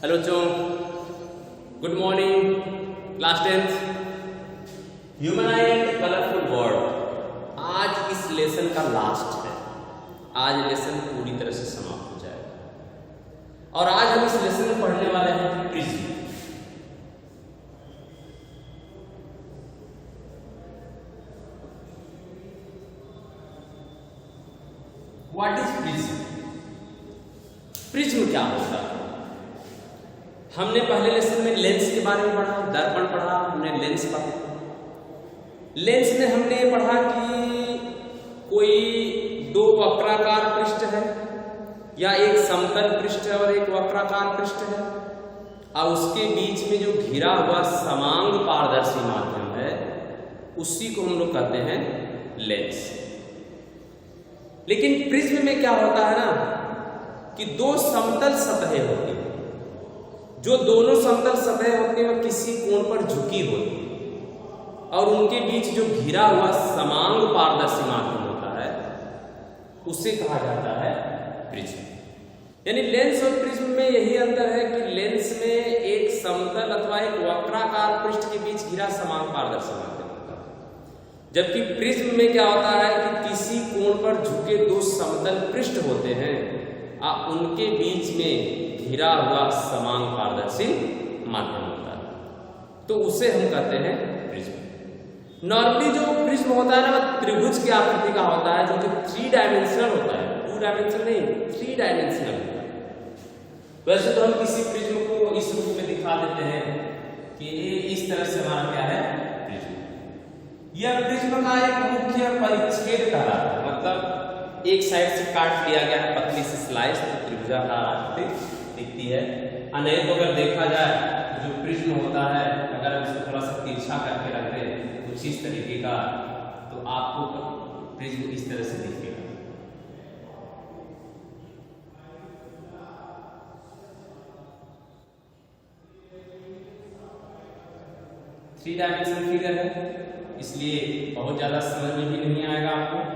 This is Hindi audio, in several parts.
हेलो बच्चों, good morning class 10th। Human I and colourful world आज इस लेसन का लास्ट है। आज लेसन पूरी तरह से समाप्त हो जाएगा और आज हम इस लेसन में पढ़ने वाले हैं prism. What is prism? Prism क्या होता है? हमने पहले लेसन में लेंस के बारे में पढ़ा, दर्पण पढ़ा, हमने लेंस पढ़ा। लेंस में हमने पढ़ा कि कोई दो वक्राकार पृष्ठ है या एक समतल पृष्ठ है और एक वक्राकार पृष्ठ है और उसके बीच में जो घिरा हुआ समांग पारदर्शी माध्यम है उसी को हम लोग कहते हैं लेंस। लेकिन प्रिज्म में क्या होता है ना कि दो समतल सतहें होती हैं, जो दोनों समतल सतहें होती हैं वो किसी कोण पर झुकी होती है और उनके बीच जो घिरा हुआ समांग पारदर्शी माध्यम होता है उसे कहा जाता है प्रिज्म। यानी लेंस और प्रिज्म में यही अंतर है कि लेंस में एक समतल अथवा एक वक्राकार पृष्ठ के बीच घिरा समांग पारदर्शी माध्यम होता है, जबकि प्रिज्म में क्या होता है कि किसी कोण पर झुके दो समतल पृष्ठ होते हैं और उनके बीच में घिरा हुआ समान पारदर्शी माध्यम होता है, तो उसे हम कहते हैं प्रिज्म। नॉर्मली जो प्रिज्म होता है ना वो त्रिभुज की आकृति का होता है, जो कि 3 डायमेंशनल होता है, 2 डायमेंशनल नहीं 3 डायमेंशनल होता है। वैसे तो हम किसी प्रिज्म को इस रूप में दिखा देते हैं कि इस तरह से हमारा क्या है प्रिज्म। यह प्रिज्म का एक मुख्य परिच्छेद कहलाता है, मतलब एक साइड से काट लिया गया है पतली सी स्लाइस तो त्रिभुजाकार आकृति दिखती है। नहीं तो अगर देखा जाए जो प्रिज्म होता है, अगर हम इसको थोड़ा सा तिरछा करके रख दें कुछ इस तरीके का, तो आपको प्रिज्म इस तरह से दिखेगा। थ्री डायमेंशनल फिगर है, इसलिए बहुत ज्यादा समझ में भी नहीं आएगा आपको।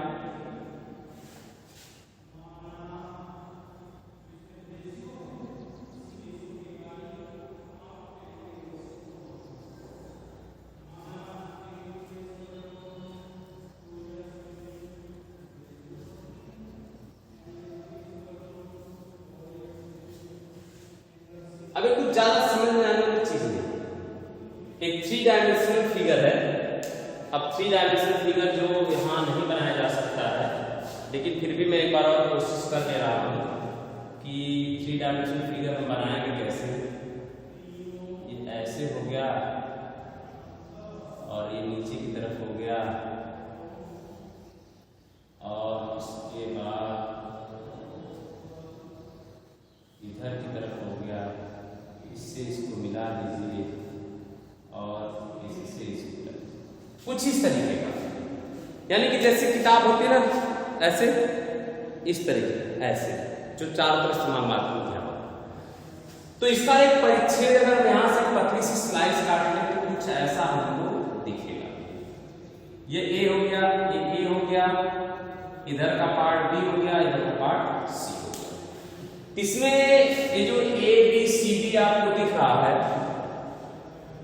अगर कुछ ज्यादा समझ में आने वाली चीज नहीं, एक 3 डायमेंशनल फिगर है। अब 3 डायमेंशनल फिगर जो यहाँ नहीं बनाया जा सकता है, लेकिन फिर भी मैं एक बार और कोशिश कर ले रहा हूँ कि 3 डायमेंशनल फिगर हम बनाएंगे कैसे। ये ऐसे हो गया और ये नीचे की तरफ हो गया और इसके बाद इधर की तरफ हो गया, इससे इसको मिला लीजिए और इससे इसको कुछ इस तरीके का, यानी कि जैसे किताब होती है ना ऐसे इस तरीके ऐसे जो चारों तरफ समान माध्यम दिया हो। तो इसका एक परिच्छेद अगर यहां से पतली सी स्लाइस काट लें तो कुछ ऐसा हमको दिखेगा। ये ए हो गया, ये ए हो गया, इधर का पार्ट बी हो गया, इधर का पार्ट सी हो गया। इसमें ये जो ए बी सी डी आपको दिख रहा है,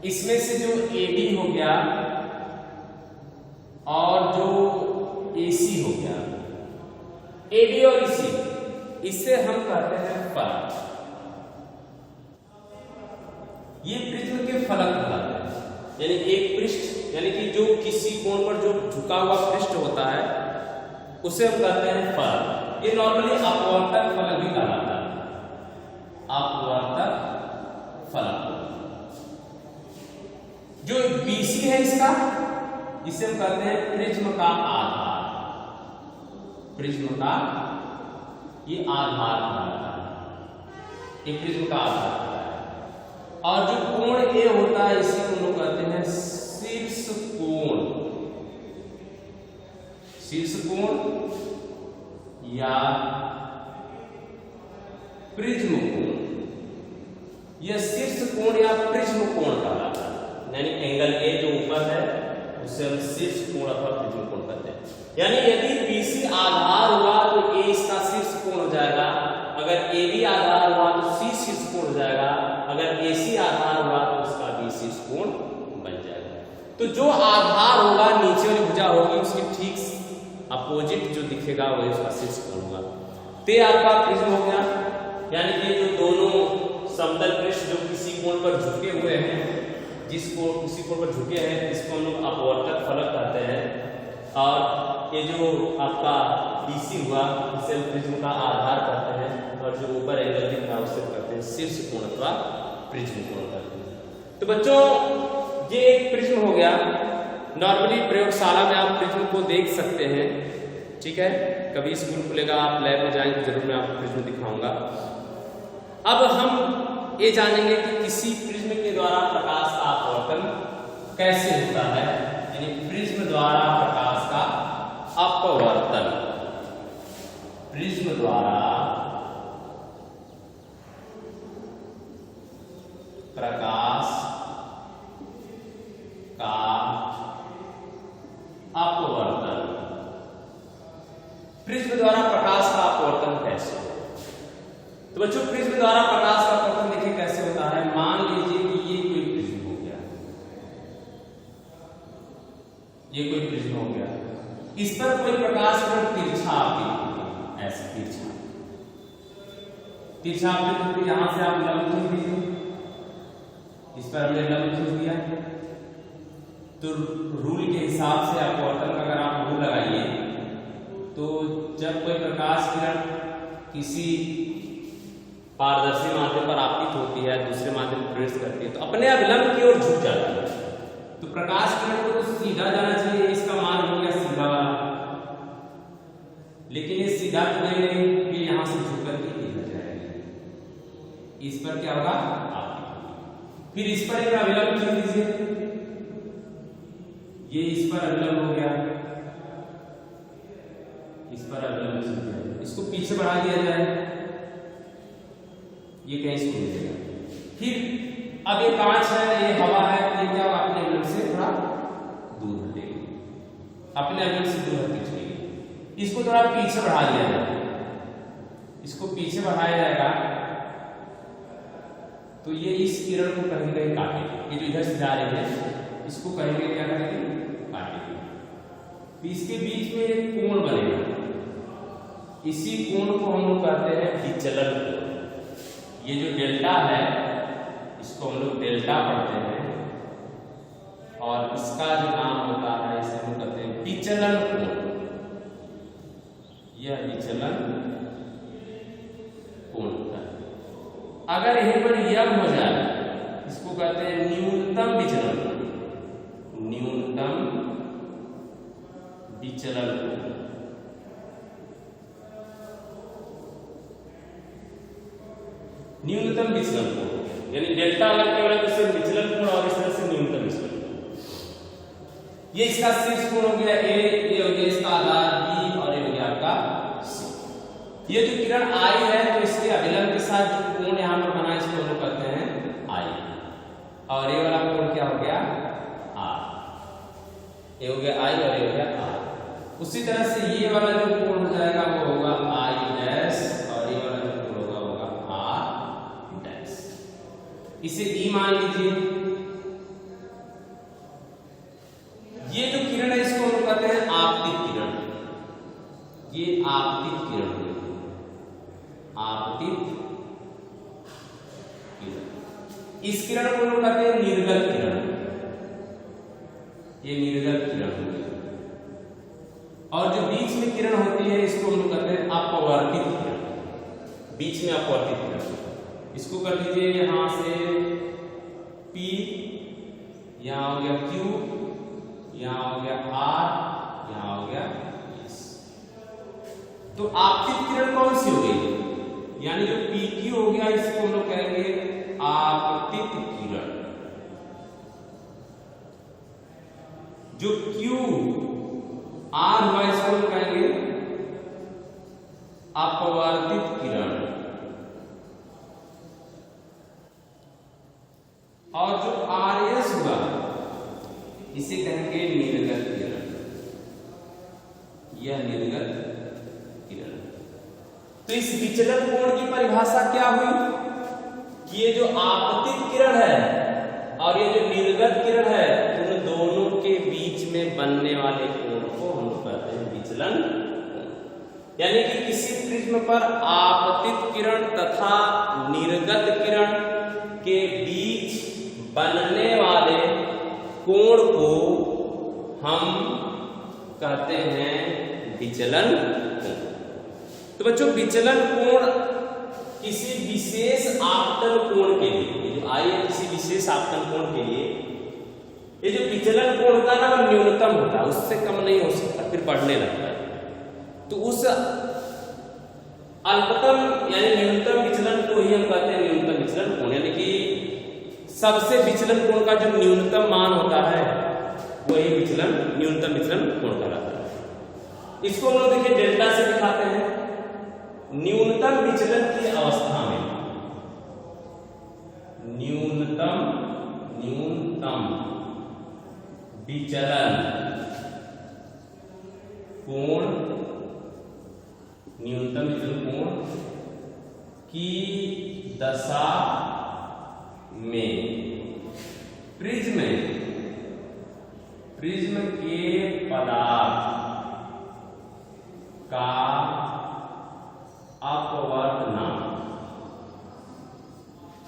इसमें से जो ए बी हो गया और जो ए सी हो गया, ए बी और सी, इससे हम कहते हैं फलक। ये प्रिज्म के फलक कहलाते हैं। यानी एक पृष्ठ, यानी कि जो किसी कोण पर जो झुका हुआ पृष्ठ होता है उसे हम कहते हैं फलक। ये नॉर्मली अपवर्तक फलक भी कहलाता है, अपवर्तक फलक। जो BC है इसका, इसे हम कहते हैं प्रिज्म का आधार। प्रिज्म का ये आधार कहलाता है, ये प्रिज्म का आधार कहलाता है। और जो कोण A होता है इसे हम लोग कहते हैं शीर्ष कोण। शीर्ष कोण या प्रिज्म कोण, यह शीर्ष कोण या प्रिज्म कोण कहलाता है। यानी एंगल ए जो ऊपर है उसे हम शीर्ष कोण अथवा प्रिज्म कोण कहते हैं। यानी यदि BC आधार हुआ तो A इसका शीर्ष कोण हो जाएगा, अगर AB आधार हुआ तो C शीर्ष कोण हो जाएगा, तो जो आधार होगा नीचे वाली भुजा होगी उसकी ठीक अपोजिट जो दिखेगा वही उसका शीर्ष कोण होगा। तो ये आपका प्रिज्म हो गया, यानी कि जो दोनों समतल पृष्ठ जो किसी कोण पर झुके हुए हैं, जिसको उसी कोण पर झुके हैं, इसको हम लोग अपवर्तक फलक कहते हैं। और ये जो आपका BC हुआ इसे प्रिज्म का आधार कहते हैं, और जो ऊपर एंगल दिख रहा है उसे कहते हैं शीर्ष कोण अथवा प्रिज्म कोण कहते हैं। तो बच्चों ये एक प्रिज्म हो गया। नॉर्मली प्रयोगशाला में आप प्रिज्म को देख सकते हैं, ठीक है। कभी स्कूल खुलेगा आप लैब में जाएंगे जरूर मैं आपको प्रिज्म दिखाऊंगा। अब हम ये जानेंगे कि किसी प्रिज्म के द्वारा प्रकाश का अपवर्तन कैसे होता है, यानी प्रिज्म द्वारा प्रकाश का अपवर्तन। प्रिज्म द्वारा प्रकाश का अपवर्तन। प्रिज्म द्वारा प्रकाश का अपवर्तन कैसे? तो बच्चों प्रिज्म द्वारा प्रकाश का अपवर्तन देखिए कैसे होता है। मान लीजिए कि ये कोई प्रिज्म हो गया, ये कोई प्रिज्म हो गया, इस पर कोई प्रकाश किरण तिरछा आपकी ऐसे तिरछा आपकी, यहां से आप लंब खींच दीजिए, इस पर हमने लंब खींच दिया। तो रूल के हिसाब से अपवर्तन का अगर आप रूल लगाइए तो जब कोई प्रकाश किरण किसी पारदर्शी माध्यम पर आपतित होती है, दूसरे माध्यम में प्रवेश करती है, तो अपने अभिलंब की ओर झुक जाती है। तो प्रकाश किरण को तो सीधा जाना चाहिए, इसका मान हो गया सीधा वाला, लेकिन ये सीधा तो नहीं, कि यहां से झुक करके इधर जाएगी। इस पर क्या होगा आपतित। फिर इस पर एक अभिलंब खींच दीजिए, ये इस पर अभिलंब हो गया, इस पर अभिलंब खींच दिया, इसको पीछे बढ़ा दिया जाए, ये कहीं इसको मिलेगा। फिर अब ये कांच है, ये हवा है, ये क्या अपने अभिलंब से थोड़ा दूर हटेगी, अपने अभिलंब से दूर हटती चलेगी। इसको थोड़ा पीछे बढ़ा दिया जाए, इसको पीछे बढ़ाया जाएगा तो ये इस किरण को कहीं कहीं काटेगी। ये जो इधर से जा रही है इसको कहेंगे क्या करेंगे, काटेगी। इसके बीच में एक कोण बनेगा, इसी कोण को हम लोग कहते हैं विचलन कोण। ये जो डेल्टा है इसको हम लोग डेल्टा पढ़ते हैं, और इसका जो नाम होता है इसे हम कहते हैं विचलन कोण। यह विचलन कोण होता है। अगर यहीं पर यम हो जाए इसको कहते हैं न्यूनतम विचलन कोण। न्यूनतम विचलन कोण। न्यूनतम विचलन कोण यानी डेल्टा अलग क्या होगा, तो सिर्फ विचलन कोण और इस तरह से न्यूनतम विचलन कोण। ये इसका शीर्ष कोण हो गया ए, ये हो गया इसका आधार बी, और ये हो गया आपका सी। ये जो किरण आई है तो इसके अभिलंब के साथ जो कोण यहां पर बना इसको हम लोग कहते हैं आई, और ये वाला कोण क्या हो गया आर। ये हो गया आई और ये हो गया आर। उसी तरह से ये वाला जो कोण हो जाएगा वो होगा आई डैश, और ये वाला जो कोण होगा आर डैश। इसे ई मान लीजिए। ये जो किरण है इसको हम कहते हैं आपतित किरण। ये आपतित किरण है, आपतित किरण। इस किरण को हम कहते हैं निर्गत किरण। ये निर्गत किरण होगी, और जो बीच में किरण होती है इसको हम कहते हैं अपवर्तित किरण। बीच में अपवर्तित किरण, इसको कर लीजिए यहां से P, यहां हो गया Q, यहां हो गया R, यहां हो गया S। तो आपतित किरण कौन सी हो गई, यानी जो PQ हो गया इसको हम लोग कहेंगे आपतित किरण। जो QR हुआ इसको हम कहेंगे अपवर्तित किरण, और जो RS हुआ इसे कहेंगे निर्गत किरण। यह निर्गत किरण। तो इस विचलन कोण की परिभाषा क्या हुई कि ये जो आपतित किरण है और ये जो निर्गत किरण है, उन दोनों के बीच में बनने वाले कोण को हम कहते हैं विचलन। यानी कि किसी प्रिज्म पर आपतित किरण तथा निर्गत किरण के बीच बनने वाले कोण को हम कहते हैं विचलन कोण। तो बच्चों विचलन कोण किसी विशेष आपतन कोण के लिए, आइए किसी विशेष आपतन कोण के लिए ये जो विचलन कोण का ना न्यूनतम होता है, उससे कम नहीं हो सकता, फिर बढ़ने लगता है। तो उस अल्पतम यानी न्यूनतम विचलन को ही हम कहते हैं न्यूनतम विचलन कोण। यानी कि सबसे विचलन कोण का जो न्यूनतम मान होता है वही विचलन न्यूनतम विचलन कोण कहलाता है। इसको हम लोग देखिए डेल्टा से दिखाते हैं। न्यूनतम विचलन की अवस्था में न्यूनतम विचलन कोण, न्यूनतम विचलन कोण की दशा में प्रिज्म के पदार्थ का अपवर्तनांक,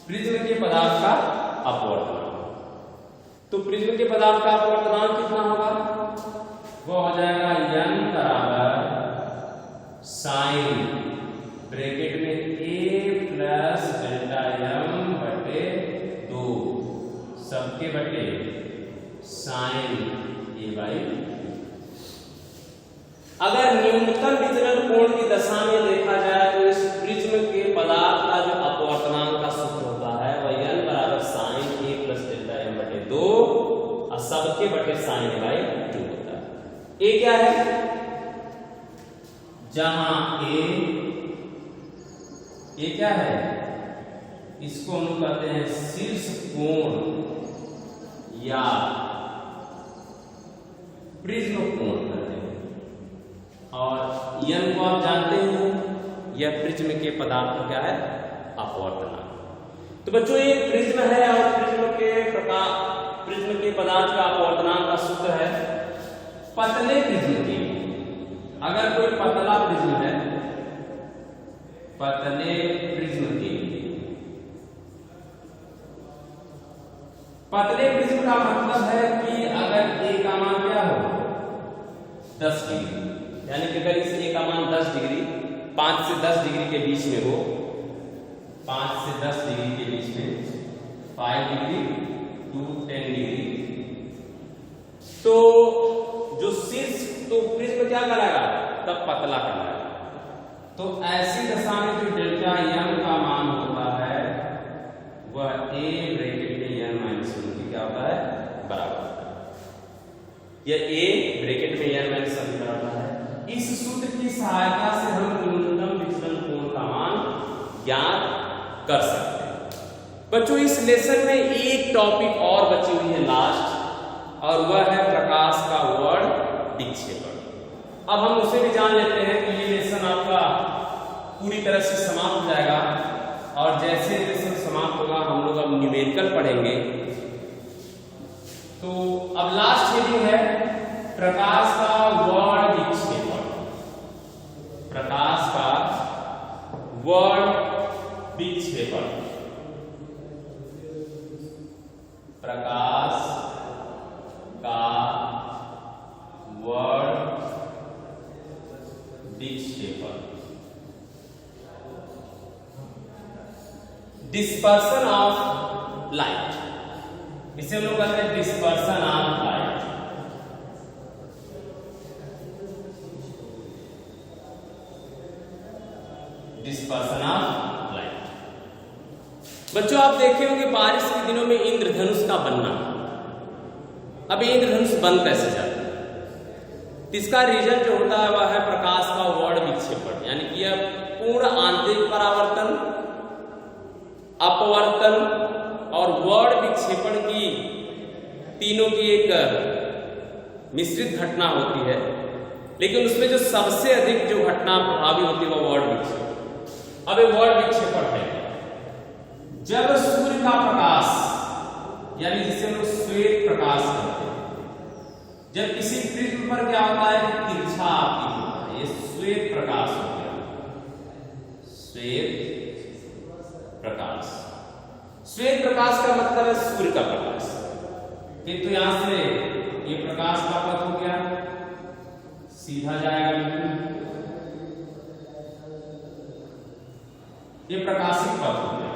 प्रिज्म के पदार्थ का अपवर्तनांक। तो प्रिज्म के पदार्थ का अपवर्तनांक कितना होगा? वो हो जाएगा n बराबर साइन ब्रैकेट में a प्लस डेल्टा m बटे 2 सबके बटे साइन a बाई। अगर न्यूनतम विचलन कोण की दशा में देखा जाए तो इस प्रिज्म के पदार्थ का जो अपवर्तनांक का सूत्र होता है वह n बराबर sine a plus delta m बटे 2 और सबके बटे साइन a बाई 2 होता है। a क्या है? जहां a क्या है? इसको हम कहते हैं शीर्ष कोण या प्रिज्म कोण कहते हैं। और n को आप जानते हैं, यह प्रिज्म के पदार्थ का क्या है? अपवर्तनांक। तो बच्चों ये प्रिज्म है और प्रिज्म के पदार्थ का अपवर्तनांक का सूत्र है। पतले प्रिज्म के अगर कोई पतला प्रिज्म है, पतले प्रिज्म के पतले प्रिज्म का मतलब है कि अगर a का मान क्या हो 10 डिग्री, यानी कि अगर इस a का मान 10 डिग्री 5 से 10 डिग्री के बीच में हो, 5 से 10 डिग्री के बीच में 5 डिग्री टू 10 डिग्री, तो जो शीर्ष तो प्रिज्म क्या कराएगा? तब पतला कराएगा। तो ऐसी दशा में जो डेल्टा m का मान होता है वह a ब्रैकेट में n माइनस 1 की क्या होता है? बराबर होता है। यह a ब्रैकेट में n माइनस 1 बराबर है। इस सूत्र की सहायता से हम न्यूनतम विचलन कोण का मान ज्ञात कर सकते हैं। बच्चों इस लेसन में एक टॉपिक और बची हुई है लास्ट, और वह है प्रकाश का वर्ण विक्षेपण। अब हम उसे भी जान लेते हैं कि ये लेसन आपका पूरी तरह से समाप्त हो जाएगा। और जैसे लेसन समाप्त होगा हम लोग अब न्यूमेरिकल पढ़ेंगे। तो अब लास्ट हेडिंग है प्रकाश का वर्ण विक्षेपण। प्रकाश का वर्ण विक्षेपण। प्रकाश का वर्ण विक्षेपण। डिस्पर्सन ऑफ लाइट, इसे हम लोग कहते हैं dispersion of light. Dispersion of light. बच्चों आप देखे होंगे बारिश के दिनों में इंद्रधनुष का बनना। अब इंद्रधनुष बन कैसे जाता है? इसका रीजन जो होता है वह है प्रकाश का वर्ण विक्षेपण। यानी कि यह पूर्ण आंतरिक परावर्तन, अपवर्तन और वर्ण विक्षेपण की तीनों की एक मिश्रित घटना होती है। लेकिन उसमें जो सबसे अधिक जो घटना प्रभावी होती है वह वर्ण विक्षेपण। अब ये वर्ण विक्षेपण है जब सूर्य का प्रकाश, यानी जिसे हम लोग श्वेत प्रकाश कहते हैं, जब किसी प्रिज्म पर क्या होता है कि तिरछा आपतित होता है, ये श्वेत प्रकाश हो गया, श्वेत प्रकाश। श्वेत प्रकाश का मतलब है सूर्य का प्रकाश। किंतु यहां से ये प्रकाश का पथ हो गया, सीधा जाएगा बिल्कुल, ये प्रकाशित पथ हो गया,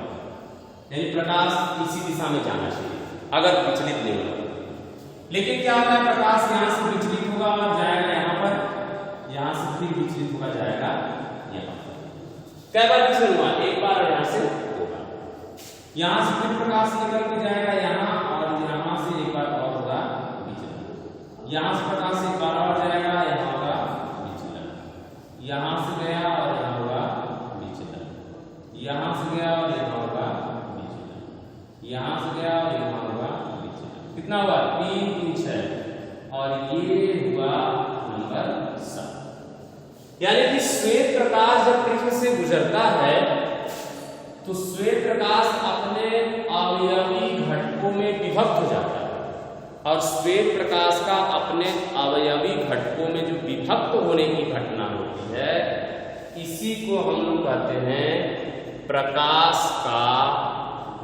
यानी प्रकाश इसी दिशा में जाना चाहिए अगर विचलित नहीं होगा। लेकिन क्या होता है, प्रकाश यहां से विचलित होगा और जाएगा यहां पर, यहां से फिर विचलित होगा जाएगा यहां पर। कई बार विचलन हुआ, एक बार यहां से होगा, यहां से फिर प्रकाश निकल के जाएगा यहां, और यहां से एक बार और होगा विचलन, यहां से प्रकाश एक बार और जाएगा, यहां होगा विचलन, यहां से गया और यहां होगा विचलन, यहां से गया और यहां होगा विचलन, यहां से गया और यहां होगा विचलन। कितना हुआ? 3 3 6, और ये हुआ नंबर 7। यानी कि श्वेत प्रकाश जब प्रिज्म से गुजरता है तो श्वेत प्रकाश अपने अवयवी घटकों में विभक्त हो जाता है, और श्वेत प्रकाश का अपने अवयवी घटकों में जो विभक्त होने की घटना होती है, इसी को हम लोग कहते हैं प्रकाश का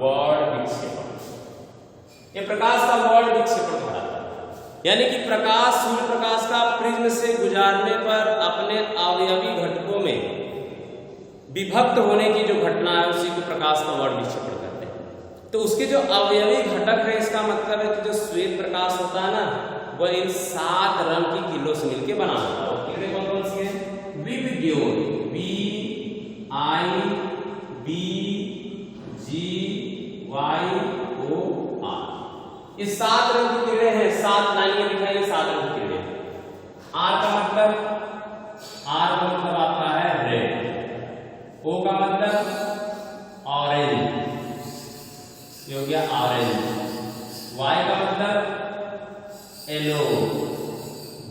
वर्ण विक्षेपण। ये प्रकाश का वर्ण विक्षेपण कहलाता है। यानी कि प्रकाश, सूर्य प्रकाश का प्रिज्म से गुजारने पर अपने अवयवी घटकों में विभक्त होने की जो घटना है उसी को प्रकाश का वर्ण विक्षेपण कहते हैं। तो उसके जो अवयवी घटक है, इसका मतलब है कि जो श्वेत प्रकाश होता है ना, वह इन 7 रंग की किरणों से मिलकर बना होता है। और किरणें कौन कौन सी हैं? विबग्योर, VIBGYOR, ये 7 रंग की किरणें हैं। 7 लाइन में लिखा है 7 रंग की किरणें। R का मतलब आता है रेड, O का मतलब ऑरेंज, ये हो गया ऑरेंज, Y का मतलब येलो,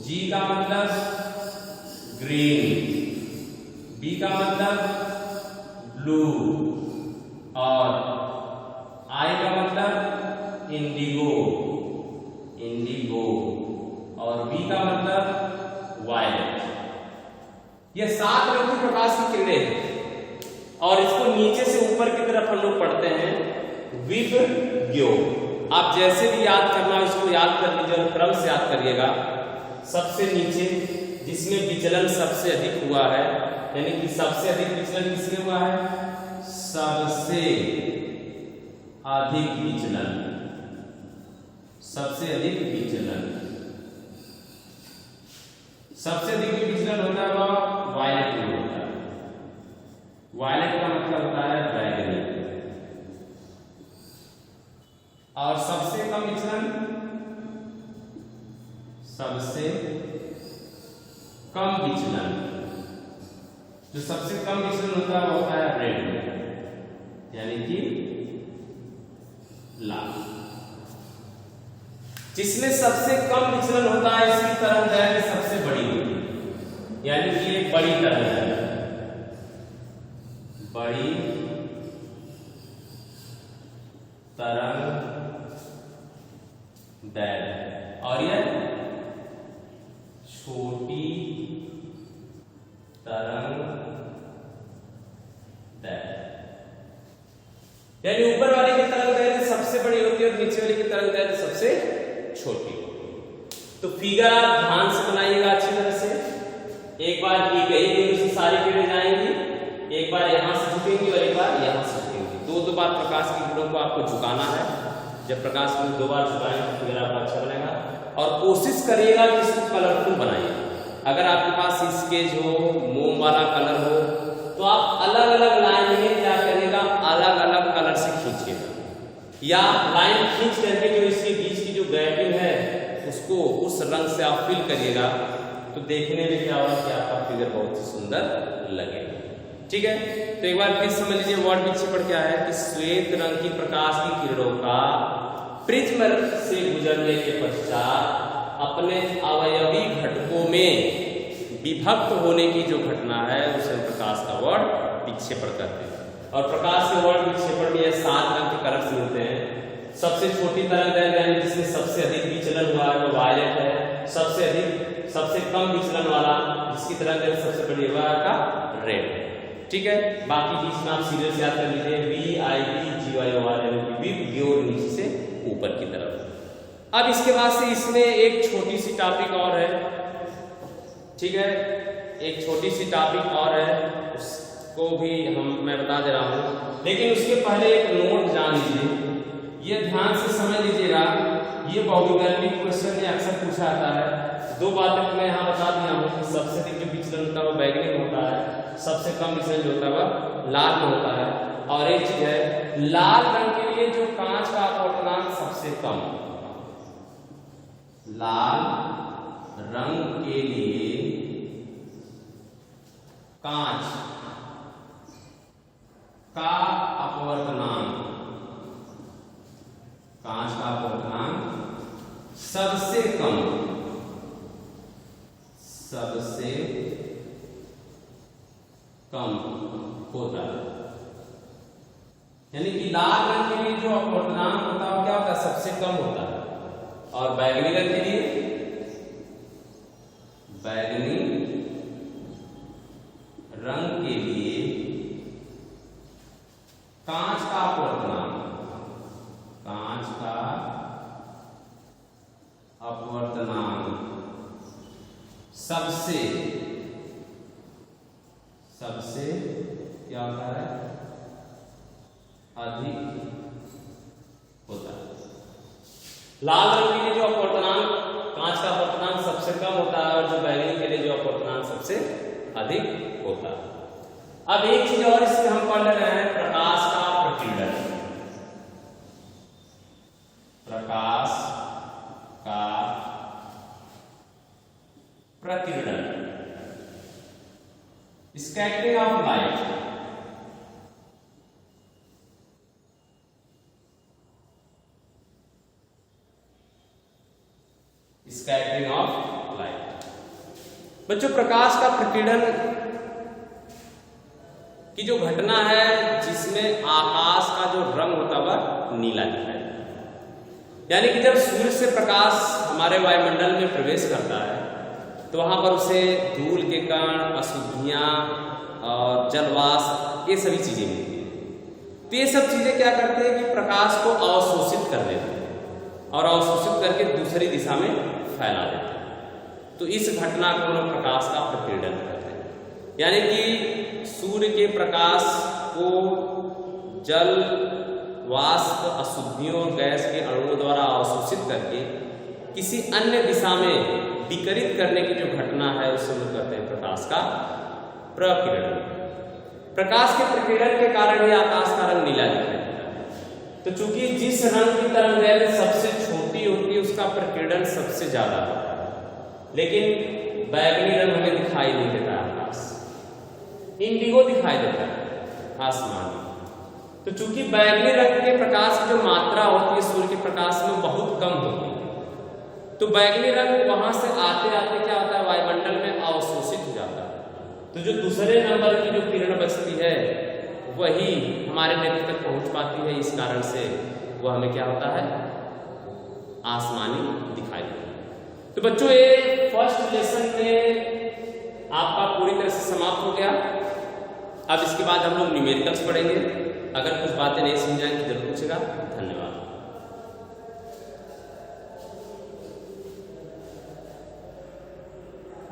G का मतलब ग्रीन, B का मतलब ब्लू, और I का मतलब इंडिगो, और B का मतलब वायलेट। ये 7 रंग की प्रकाश की किरणें हैं, और इसको नीचे से ऊपर की तरफ हम लोग पढ़ते हैं विबग्यो। आप जैसे भी याद करना, इसको याद कर लीजिए और क्रम से याद करिएगा। सबसे नीचे जिसमें विचलन सबसे अधिक हुआ है, यानी कि सबसे अधिक विचलन किसमें हुआ है? सबसे अधिक विचलन, सबसे अधिक विचलन, सबसे अधिक विचलन होता है वह वायलेट में होता है। वायलेट का मतलब होता है बैगनी। और सबसे कम विचलन, सबसे कम विचलन, जो सबसे कम विचलन होता है वो होता है रेड, यानी कि लाल। जिसमें सबसे कम विचलन होता है इसकी तरंगदैर्घ्य सबसे बड़ी होती है, यानी कि एक बड़ी तरंगदैर्घ्य, बड़ी तरंगदैर्घ्य, और यह छोटी तरंगदैर्घ्य, यानी ऊपर वाले की तरंगदैर्घ्य सबसे बड़ी होती है और नीचे वाले की तरंगदैर्घ्य सबसे छोटी होती है। तो फिगर आप ध्यान से बनाइएगा अच्छी तरह से। एक बार एक बिंदु से सारी किरणें जाएंगी, एक बार यहां से झुकेंगी और एक बार यहां से झुकेंगी। दो बार प्रकाश की किरणों को आपको झुकाना है। जब प्रकाश को 2 बार झुकाएंगे तो फिगर आपका अच्छा बनेगा। और कोशिश करिएगा कि इसको कलरफुल बनाइए। अगर आपके पास स्केच हो, मोम वाला कलर हो, तो आप अलग अलग लाइन में क्या करिएगा, अलग अलग कलर से खींचिएगा, या लाइन खींच करके जो इसके बीच की जो गैपिंग है उसको उस रंग से आप फिल करिएगा, तो देखने में क्या होगा कि आपका फिगर बहुत ही सुंदर लगेगा। ठीक है, तो एक बार फिर समझ लीजिए वर्ण विक्षेपण क्या है कि श्वेत रंग की प्रकाश की किरणों का प्रिज्म से गुजरने के पश्चात अपने अवयवी घटकों में विभक्त होने की जो घटना है उसे प्रकाश का वर्ण विक्षेपण कहते हैं। और प्रकाश के वर्ण विक्षेपण में 7 रंग के कलर मिलते हैं। सबसे छोटी तरंगदैर्घ्य यानी जिसमें सबसे अधिक विचलन हुआ है वो वायलेट है। सबसे अधिक सबसे कम विचलन वाला जिसकी तरंग सबसे बड़ी है का रेड। ठीक है, बाकी बीच में आप सीरियल से याद कर लीजिए VIB GYOR और नीचे से ऊपर की तरफ। अब इसके बाद से इसमें एक छोटी सी टॉपिक और है। ठीक है, एक छोटी सी टॉपिक और है, उसको भी मैं बता दे रहा हूँ, लेकिन उसके पहले एक नोट जान लीजिए, ये ध्यान से समझ लीजिएगा। ये बहुविकल्पिक क्वेश्चन में अक्सर पूछा जाता है। दो बातें मैं यहाँ बता दिया हूँ कि सबसे अधिक जो विचलन होता है वो बैगनी में होता है, सबसे कम विचलन जो होता है वह लाल में होता है। और एक चीज है, लाल रंग के लिए जो कांच का अपवर्तनांक सबसे कम, लाल रंग के लिए कांच का अपवर्तनांक, कांच का अपवर्तनांक सबसे कम, सबसे कम होता है। यानी कि लाल रंग के लिए जो अपवर्तनांक होता है क्या होता है, सबसे कम होता है। और बैगनी रंग के लिए, बैगनी रंग के लिए कांच का अपवर्तनांक, कांच का अपवर्तनांक सबसे क्या होता है, अधिक होता है। लाल रंग के लिए जो अपवर्तनांक, कांच का अपवर्तनांक सबसे कम होता है और जो बैगनी के लिए जो अपवर्तनांक सबसे अधिक होता है। अब एक चीज और इसमें हम पढ़ रहे हैं, प्रकाश का प्रकीर्णन। प्रकाश का प्रकीर्णन, scattering of light. Scattering of light. बच्चों, प्रकाश का प्रकीर्णन की जो घटना है जिसमें आकाश का जो रंग होता है वह नीला दिखाई देता है। यानी कि जब सूर्य से प्रकाश हमारे वायुमंडल में प्रवेश करता है तो वहां पर उसे धूल के कण, अशुद्धियां और जलवाष्प, ये सभी चीजें मिलती हैं। तो ये सब चीजें क्या करती है कि प्रकाश को अवशोषित कर लेती है और अवशोषित करके दूसरी दिशा में फैला देती है। तो इस घटना को हम प्रकाश का प्रकीर्णन कहते हैं। यानी कि सूर्य के प्रकाश को जल, वाष्प, अशुद्धियों और गैस के अणुओं द्वारा अवशोषित करके किसी अन्य दिशा में विकिरित करने की जो घटना है उसे हम कहते हैं प्रकाश का प्रकीर्णन। प्रकाश के प्रकीर्णन के कारण ही आकाश का रंग नीला दिखाई देता है। तो चूंकि जिस रंग की तरंगदैर्घ्य सबसे छोटी होती है उसका प्रकीर्णन सबसे ज्यादा होता है, लेकिन बैगनी रंग हमें दिखाई नहीं देता है, आकाश इंडिगो दिखाई देता है आसमान में। तो चूंकि बैगनी रंग के प्रकाश की जो मात्रा होती है सूर्य के प्रकाश में बहुत कम होती है, तो बैगनी रंग वहां से आते आते क्या होता है, वायुमंडल में अवशोषित हो जाता है। तो जो दूसरे नंबर की जो किरण बचती है वही हमारे नेत्र तक पहुंच पाती है। इस कारण से वह हमें क्या होता है, आसमानी दिखाई देता है। तो बच्चों, ये फर्स्ट लेसन में आपका पूरी तरह से समाप्त हो गया। अब इसके बाद हम लोग न्यूमेरिकल्स पढ़ेंगे। अगर कुछ बातें नहीं समझ आएंगी जरूर पूछेगा। धन्यवाद।